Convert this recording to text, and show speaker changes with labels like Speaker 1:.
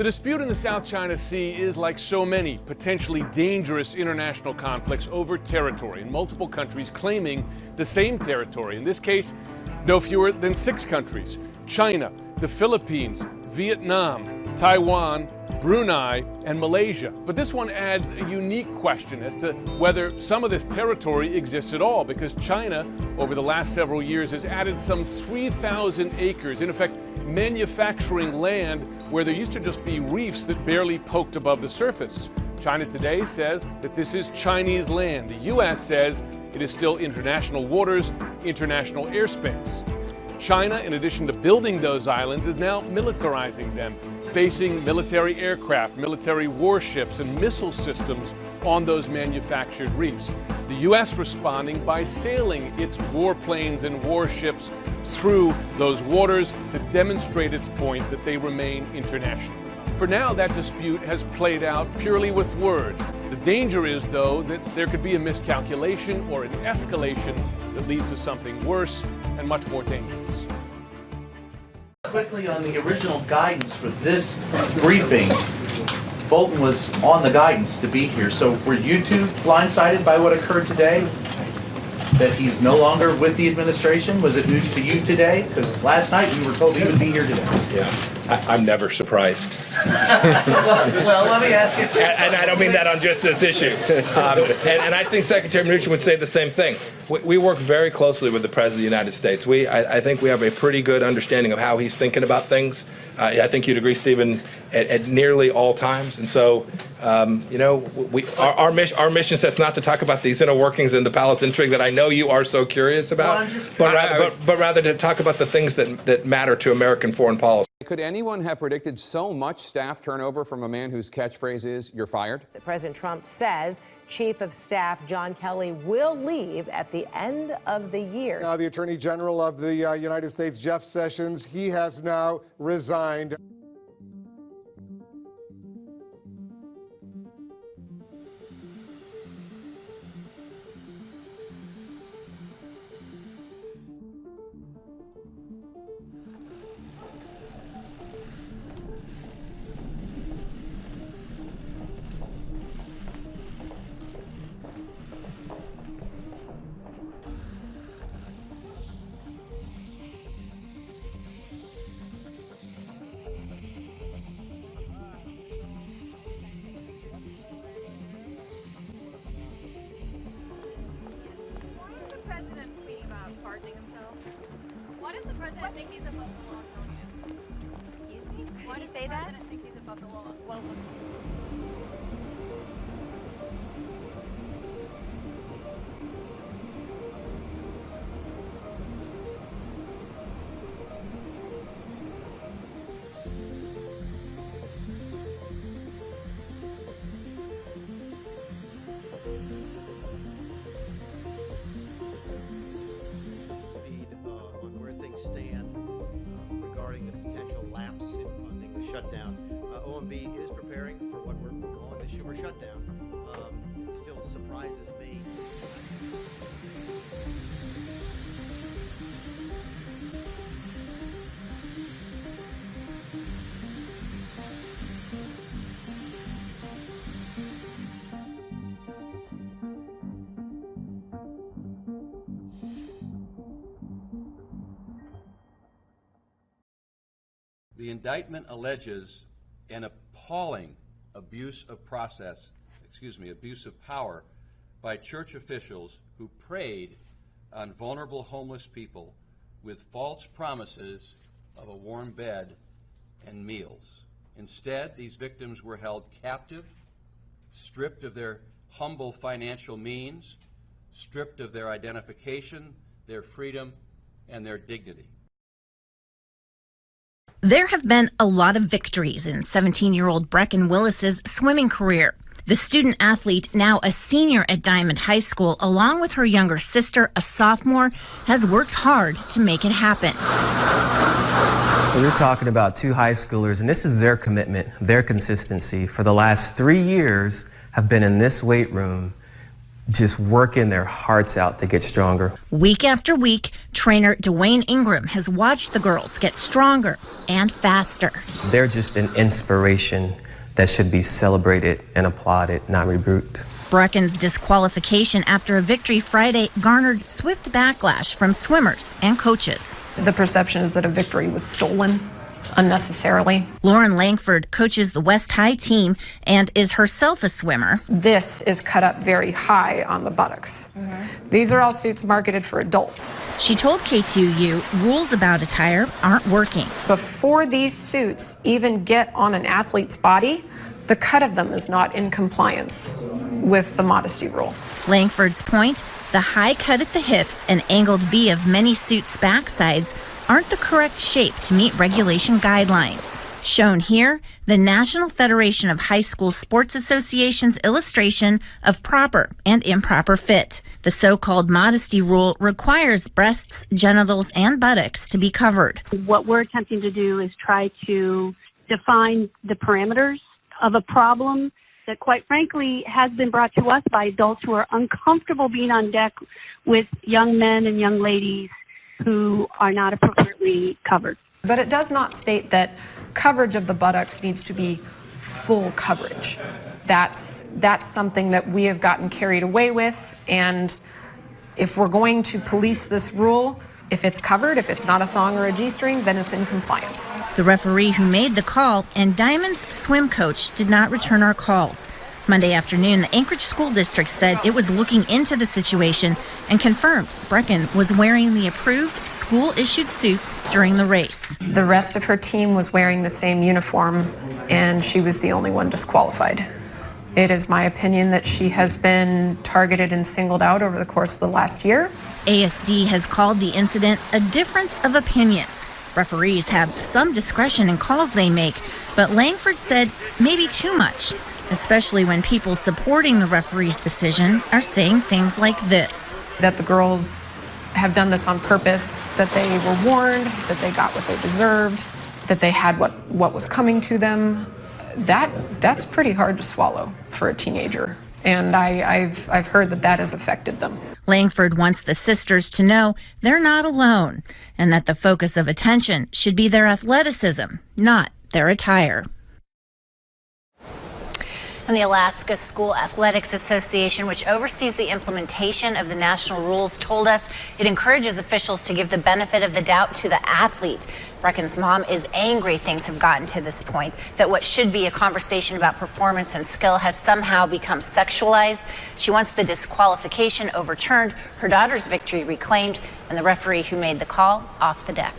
Speaker 1: The dispute in the South China Sea is like so many potentially dangerous international conflicts over territory, and multiple countries claiming the same territory. In this case, no fewer than 6 countries: China, the Philippines, Vietnam, Taiwan, Brunei, and Malaysia. But this one adds a unique question as to whether some of this territory exists at all, because China, over the last several years, has added some 3,000 acres, in effect manufacturing land where there used to just be reefs that barely poked above the surface. China today says that this is Chinese land. The U.S. says it is still international waters, international airspace. China, in addition to building those islands, is now militarizing them, basing military aircraft, military warships, and missile systems on those manufactured reefs. The U.S. responding by sailing its warplanes and warships through those waters to demonstrate its point that they remain international. For now, that dispute has played out purely with words. The danger is, though, that there could be a miscalculation or an escalation that leads to something worse and much more dangerous.
Speaker 2: Quickly on the original guidance for this briefing, Bolton was on the guidance to be here. So were you two blindsided by what occurred today? That he's no longer with the administration? Was it news to you today? Because last night we were told he would be here today.
Speaker 3: Yeah, I'm never surprised.
Speaker 2: well, let me ask you this.
Speaker 3: And I don't mean that on just this issue. And I think Secretary Mnuchin would say the same thing. We work very closely with the President of the United States. I think we have a pretty good understanding of how he's thinking about things. I think you'd agree, Stephen, at nearly all times. And so, our mission says not to talk about these inner workings in the palace intrigue that I know you are so curious about, but rather to talk about the things that matter to American foreign policy.
Speaker 4: Could anyone have predicted so much staff turnover from a man whose catchphrase is, "You're fired"?
Speaker 5: President Trump says Chief of Staff John Kelly will leave at the end of the year.
Speaker 6: Now, the Attorney General of the United States, Jeff Sessions, he has now resigned.
Speaker 7: Why does the president think he's above the law, Tony?
Speaker 8: Excuse me?
Speaker 7: Why does the president think he's above the law?
Speaker 8: Well,
Speaker 9: stand regarding the potential lapse in funding, the shutdown. OMB is preparing for what we're calling the Schumer shutdown. It still surprises me.
Speaker 10: The indictment alleges an appalling abuse of power by church officials who preyed on vulnerable homeless people with false promises of a warm bed and meals. Instead, these victims were held captive, stripped of their humble financial means, stripped of their identification, their freedom, and their dignity.
Speaker 11: There have been a lot of victories in 17-year-old Brecken Willis's swimming career. The student athlete, now a senior at Diamond High School, along with her younger sister, a sophomore, has worked hard to make it happen.
Speaker 12: So you're talking about two high schoolers, and this is their commitment, their consistency. For the last 3 years, have been in this weight room, just working their hearts out to get stronger.
Speaker 11: Week after week, trainer Dwayne Ingram has watched the girls get stronger and faster.
Speaker 12: They're just an inspiration that should be celebrated and applauded, not rebuked.
Speaker 11: Brecken's disqualification after a victory Friday garnered swift backlash from swimmers and coaches.
Speaker 8: The perception is that a victory was stolen unnecessarily.
Speaker 11: Lauren Langford coaches the West High team and is herself a swimmer.
Speaker 8: This is cut up very high on the buttocks. These are all suits marketed for adults.
Speaker 11: She told K2U rules about attire aren't working.
Speaker 8: Before these suits even get on an athlete's body, the cut of them is not in compliance with the modesty rule.
Speaker 11: Langford's point, the high cut at the hips and angled V of many suits' backsides aren't the correct shape to meet regulation guidelines. Shown here, the National Federation of High School Sports Association's illustration of proper and improper fit. The so-called modesty rule requires breasts, genitals, and buttocks to be covered.
Speaker 13: What we're attempting to do is try to define the parameters of a problem that, quite frankly, has been brought to us by adults who are uncomfortable being on deck with young men and young ladies who are not appropriately covered.
Speaker 8: But it does not state that coverage of the buttocks needs to be full coverage. That's something that we have gotten carried away with, and if we're going to police this rule, if it's covered, if it's not a thong or a G-string, then it's in compliance.
Speaker 11: The referee who made the call and Diamond's swim coach did not return our calls. Monday afternoon, the Anchorage School District said it was looking into the situation and confirmed Brecken was wearing the approved school-issued suit during the race.
Speaker 8: The rest of her team was wearing the same uniform, and she was the only one disqualified. It is my opinion that she has been targeted and singled out over the course of the last year.
Speaker 11: ASD has called the incident a difference of opinion. Referees have some discretion in calls they make, but Langford said maybe too much, especially when people supporting the referee's decision are saying things like this.
Speaker 8: That the girls have done this on purpose, that they were warned, that they got what they deserved, that they had what was coming to them. That's pretty hard to swallow for a teenager, and I've heard that has affected them.
Speaker 11: Langford wants the sisters to know they're not alone and that the focus of attention should be their athleticism, not their attire. And the Alaska School Athletics Association, which oversees the implementation of the national rules, told us it encourages officials to give the benefit of the doubt to the athlete. Brecken's mom is angry things have gotten to this point, that what should be a conversation about performance and skill has somehow become sexualized. She wants the disqualification overturned, her daughter's victory reclaimed, and the referee who made the call off the deck.